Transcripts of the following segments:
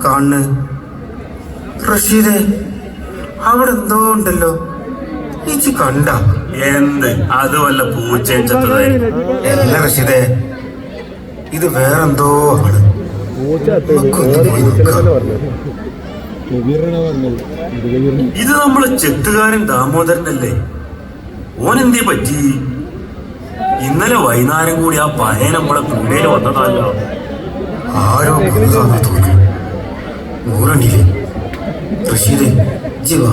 കാണുന്നു? റഷീദേ, അവിടെ എന്തോ ഉണ്ടല്ലോ. ഇച്ചി കണ്ട? എന്ത് അത് വല്ല പൂച്ചയും ചത്തതായി? അല്ല റഷീദേ, ഇത് വേറെന്തോ ആണ്. ഇത് നമ്മളെ ചെത്തുകാരൻ ദാമോദരനല്ലേ? ഓനെന്തേ പറ്റി? ഇന്നലെ വൈകുന്നേരം കൂടി ആ പഴയ നമ്മളെ കൂടയിൽ വന്നതല്ലോ. ആരോ കൊന്നതാണെന്ന് തോന്നുന്നു. നൂറണിയില്ലേ? റഷീദേ, ജീവ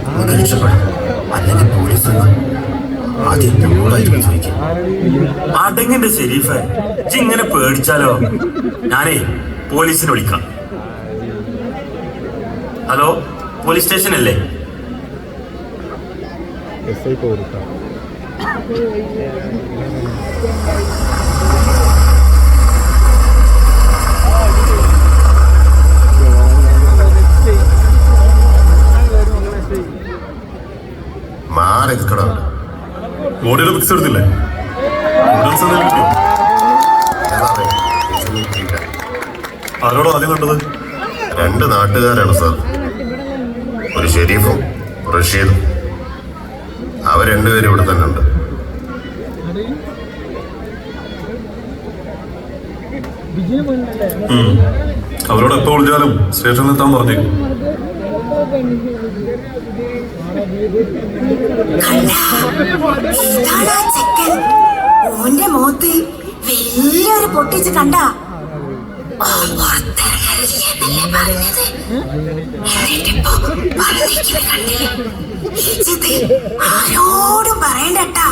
നമുക്ക് രക്ഷപ്പെടാം, അല്ലെങ്കിൽ പോലീസ് ആദ്യം നമ്മളായിരിക്കും ചോദിക്കും. അടങ്ങിന്റെ ഷെരീഫെ, ഇങ്ങനെ പേടിച്ചാലോ? ഞാനേ പോലീസിനെ വിളിക്കാം. ഹലോ, പോലീസ് സ്റ്റേഷൻ അല്ലേ? മാറി നിൽക്കണോ? ബോഡിയുടെ പിക്സ് എടുത്തില്ലേ? ആരോടോ ആദ്യം കണ്ടത്? 2 നാട്ടുകാരാണ് സാർ, ഒരു ഷെരീഫും റഷീദും. അവർ 2 പേരും ഇവിടെ തന്നെ ഉണ്ട്. അവരോട് എപ്പോ വിളിച്ചാലും സ്റ്റേഷനിൽ എത്താൻ പറഞ്ഞേക്കും. ഓന്റെ മുഖത്ത് വലിയൊരു പൊട്ടിച്ച് കണ്ട. ആരോടും പറയണ്ടട്ടാ.